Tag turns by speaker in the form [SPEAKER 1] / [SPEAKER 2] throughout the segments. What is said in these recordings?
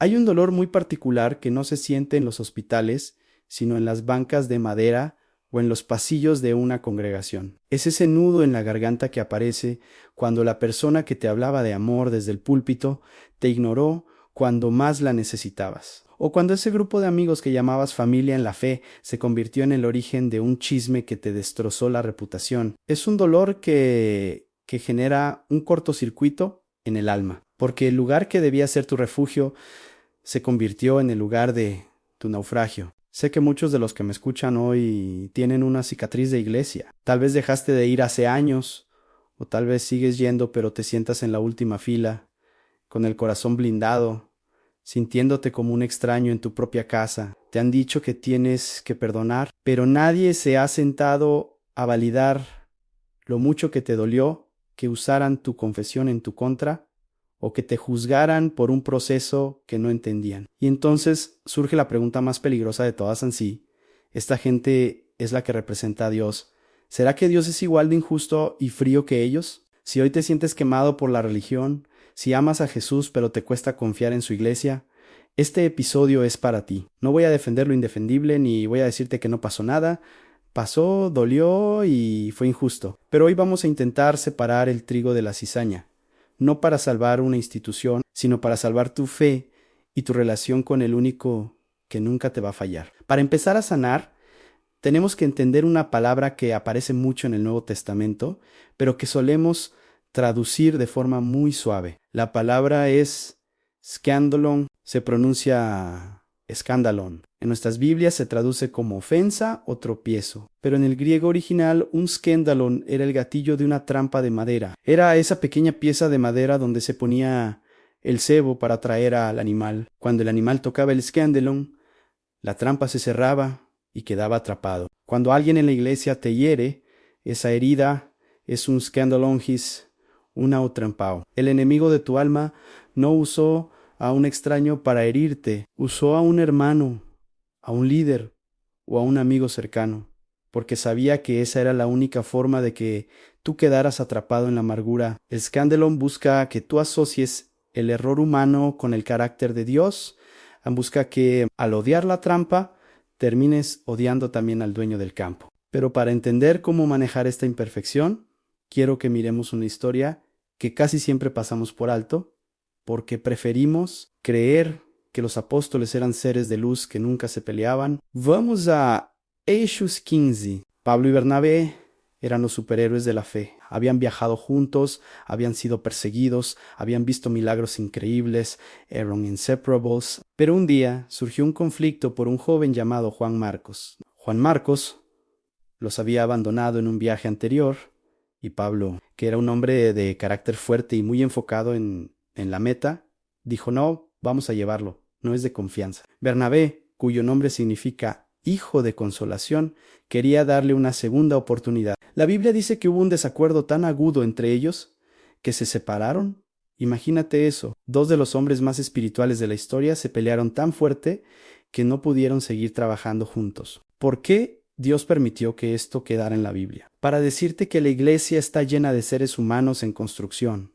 [SPEAKER 1] Hay un dolor muy particular que no se siente en los hospitales, sino en las bancas de madera o en los pasillos de una congregación. Es ese nudo en la garganta que aparece cuando la persona que te hablaba de amor desde el púlpito te ignoró cuando más la necesitabas. O cuando ese grupo de amigos que llamabas familia en la fe se convirtió en el origen de un chisme que te destrozó la reputación. Es un dolor que genera un cortocircuito en el alma, porque el lugar que debía ser tu refugio se convirtió en el lugar de tu naufragio. Sé que muchos de los que me escuchan hoy tienen una cicatriz de iglesia. Tal vez dejaste de ir hace años, o tal vez sigues yendo pero te sientas en la última fila, con el corazón blindado, sintiéndote como un extraño en tu propia casa. Te han dicho que tienes que perdonar, pero nadie se ha sentado a validar lo mucho que te dolió que usaran tu confesión en tu contra o que te juzgaran por un proceso que no entendían. Y entonces surge la pregunta más peligrosa de todas en sí. Esta gente es la que representa a Dios. ¿Será que Dios es igual de injusto y frío que ellos? Si hoy te sientes quemado por la religión, si amas a Jesús pero te cuesta confiar en su iglesia, este episodio es para ti. No voy a defender lo indefendible ni voy a decirte que no pasó nada. Pasó, dolió y fue injusto. Pero hoy vamos a intentar separar el trigo de la cizaña. No para salvar una institución, sino para salvar tu fe y tu relación con el único que nunca te va a fallar. Para empezar a sanar, tenemos que entender una palabra que aparece mucho en el Nuevo Testamento, pero que solemos traducir de forma muy suave. La palabra es scandalon, se pronuncia escandalon. En nuestras Biblias se traduce como ofensa o tropiezo, pero en el griego original un scandalon era el gatillo de una trampa de madera. Era esa pequeña pieza de madera donde se ponía el cebo para atraer al animal. Cuando el animal tocaba el scandalon, la trampa se cerraba y quedaba atrapado. Cuando alguien en la iglesia te hiere, esa herida es un scandalongis, una o trampao. El enemigo de tu alma no usó a un extraño para herirte, usó a un hermano, a un líder o a un amigo cercano, porque sabía que esa era la única forma de que tú quedaras atrapado en la amargura. El scandalon busca que tú asocies el error humano con el carácter de Dios, busca que al odiar la trampa termines odiando también al dueño del campo. Pero para entender cómo manejar esta imperfección, quiero que miremos una historia que casi siempre pasamos por alto, porque preferimos creer que los apóstoles eran seres de luz que nunca se peleaban. Vamos a Hechos 15. Pablo y Bernabé eran los superhéroes de la fe. Habían viajado juntos, habían sido perseguidos, habían visto milagros increíbles, eran inseparables. Pero un día surgió un conflicto por un joven llamado Juan Marcos. Juan Marcos los había abandonado en un viaje anterior y Pablo, que era un hombre de carácter fuerte y muy enfocado en la meta, dijo: no, vamos a llevarlo, no es de confianza. Bernabé, cuyo nombre significa hijo de consolación, quería darle una segunda oportunidad. La Biblia dice que hubo un desacuerdo tan agudo entre ellos que se separaron. Imagínate eso, dos de los hombres más espirituales de la historia se pelearon tan fuerte que no pudieron seguir trabajando juntos. ¿Por qué Dios permitió que esto quedara en la Biblia? Para decirte que la iglesia está llena de seres humanos en construcción.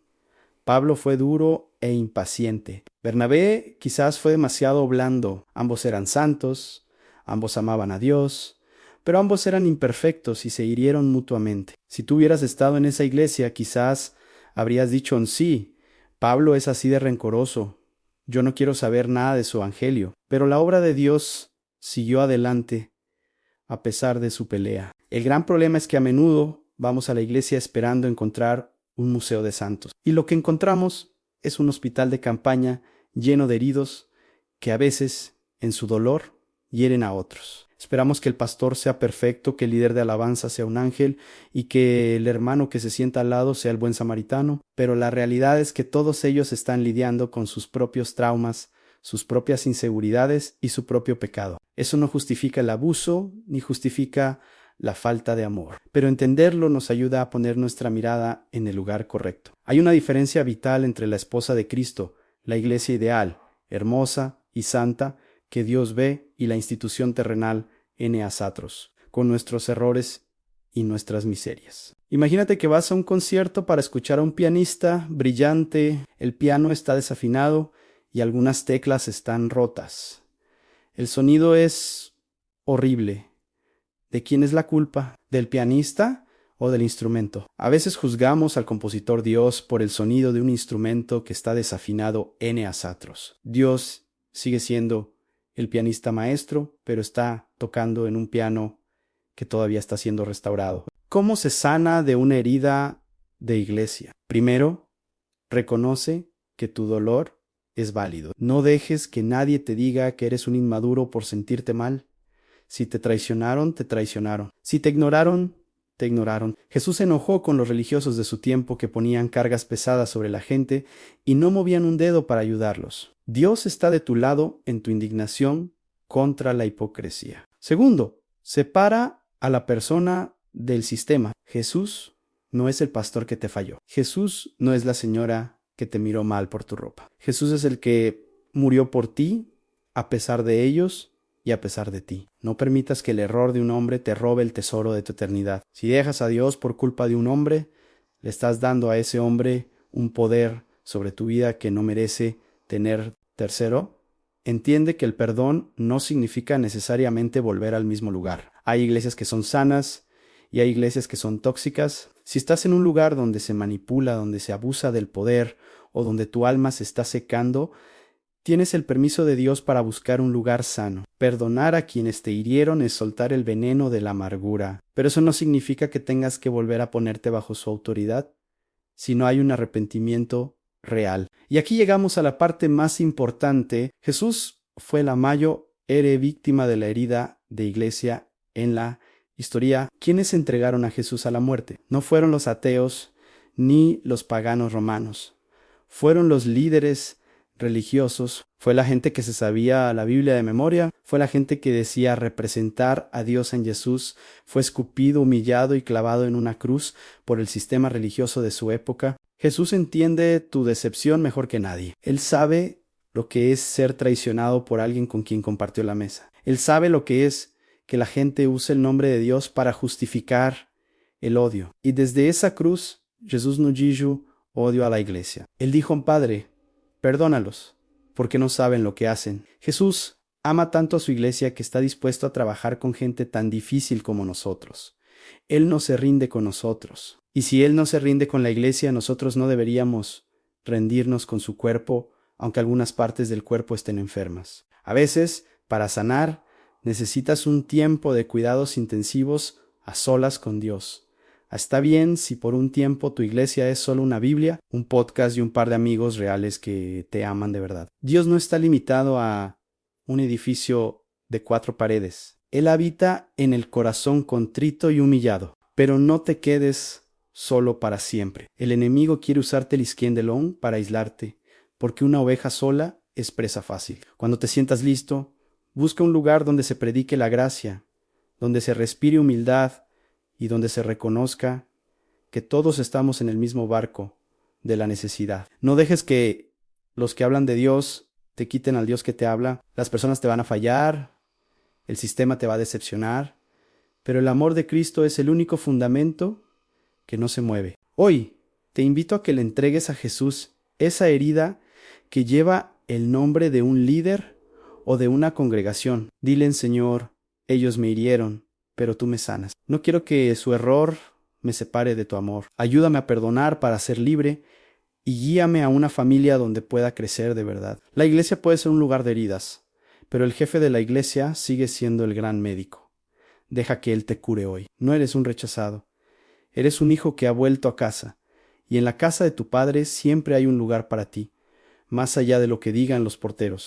[SPEAKER 1] Pablo fue duro e impaciente. Bernabé quizás fue demasiado blando. Ambos eran santos, ambos amaban a Dios, pero ambos eran imperfectos y se hirieron mutuamente. Si tú hubieras estado en esa iglesia, quizás habrías dicho en sí: Pablo es así de rencoroso, yo no quiero saber nada de su evangelio. Pero la obra de Dios siguió adelante a pesar de su pelea. El gran problema es que a menudo vamos a la iglesia esperando encontrar un museo de santos. Y lo que encontramos es un hospital de campaña lleno de heridos que a veces, en su dolor, hieren a otros. Esperamos que el pastor sea perfecto, que el líder de alabanza sea un ángel y que el hermano que se sienta al lado sea el buen samaritano, pero la realidad es que todos ellos están lidiando con sus propios traumas, sus propias inseguridades y su propio pecado. Eso no justifica el abuso ni justifica la falta de amor, pero entenderlo nos ayuda a poner nuestra mirada en el lugar correcto. Hay una diferencia vital entre la esposa de Cristo, la iglesia ideal, hermosa y santa, que Dios ve, y la institución terrenal Eneas Atros, con nuestros errores y nuestras miserias. Imagínate que vas a un concierto para escuchar a un pianista brillante, el piano está desafinado y algunas teclas están rotas. El sonido es horrible. ¿De quién es la culpa? ¿Del pianista o del instrumento? A veces juzgamos al compositor Dios por el sonido de un instrumento que está desafinado n asatros. Dios sigue siendo el pianista maestro, pero está tocando en un piano que todavía está siendo restaurado. ¿Cómo se sana de una herida de iglesia? Primero, reconoce que tu dolor es válido. No dejes que nadie te diga que eres un inmaduro por sentirte mal. Si te traicionaron, te traicionaron. Si te ignoraron, te ignoraron. Jesús se enojó con los religiosos de su tiempo que ponían cargas pesadas sobre la gente y no movían un dedo para ayudarlos. Dios está de tu lado en tu indignación contra la hipocresía. Segundo, separa a la persona del sistema. Jesús no es el pastor que te falló. Jesús no es la señora que te miró mal por tu ropa. Jesús es el que murió por ti a pesar de ellos y a pesar de ti. No permitas que el error de un hombre te robe el tesoro de tu eternidad. Si dejas a Dios por culpa de un hombre, le estás dando a ese hombre un poder sobre tu vida que no merece tener. Tercero, entiende que el perdón no significa necesariamente volver al mismo lugar. Hay iglesias que son sanas y hay iglesias que son tóxicas. Si estás en un lugar donde se manipula, donde se abusa del poder o donde tu alma se está secando, tienes el permiso de Dios para buscar un lugar sano. Perdonar a quienes te hirieron es soltar el veneno de la amargura. Pero eso no significa que tengas que volver a ponerte bajo su autoridad, si no hay un arrepentimiento real. Y aquí llegamos a la parte más importante. Jesús fue la mayor víctima de la herida de iglesia en la historia. ¿Quiénes entregaron a Jesús a la muerte? No fueron los ateos ni los paganos romanos. Fueron los líderes religiosos, fue la gente que se sabía la Biblia de memoria, fue la gente que decía representar a Dios en Jesús, fue escupido, humillado y clavado en una cruz por el sistema religioso de su época. Jesús entiende tu decepción mejor que nadie. Él sabe lo que es ser traicionado por alguien con quien compartió la mesa. Él sabe lo que es que la gente use el nombre de Dios para justificar el odio. Y desde esa cruz, Jesús no dijo odio a la iglesia. Él dijo, Padre, perdónalos, porque no saben lo que hacen. Jesús ama tanto a su iglesia que está dispuesto a trabajar con gente tan difícil como nosotros. Él no se rinde con nosotros. Y si Él no se rinde con la iglesia, nosotros no deberíamos rendirnos con su cuerpo, aunque algunas partes del cuerpo estén enfermas. A veces, para sanar, necesitas un tiempo de cuidados intensivos a solas con Dios. Está bien si por un tiempo tu iglesia es solo una Biblia, un podcast y un par de amigos reales que te aman de verdad. Dios no está limitado a un edificio de 4 paredes. Él habita en el corazón contrito y humillado. Pero no te quedes solo para siempre. El enemigo quiere usarte el isquiendelón para aislarte, porque una oveja sola es presa fácil. Cuando te sientas listo, busca un lugar donde se predique la gracia, donde se respire humildad, y donde se reconozca que todos estamos en el mismo barco de la necesidad. No dejes que los que hablan de Dios te quiten al Dios que te habla. Las personas te van a fallar, el sistema te va a decepcionar, pero el amor de Cristo es el único fundamento que no se mueve. Hoy te invito a que le entregues a Jesús esa herida que lleva el nombre de un líder o de una congregación. Dile, Señor, ellos me hirieron, pero tú me sanas. No quiero que su error me separe de tu amor. Ayúdame a perdonar para ser libre y guíame a una familia donde pueda crecer de verdad. La iglesia puede ser un lugar de heridas, pero el jefe de la iglesia sigue siendo el gran médico. Deja que Él te cure hoy. No eres un rechazado. Eres un hijo que ha vuelto a casa, y en la casa de tu Padre siempre hay un lugar para ti, más allá de lo que digan los porteros.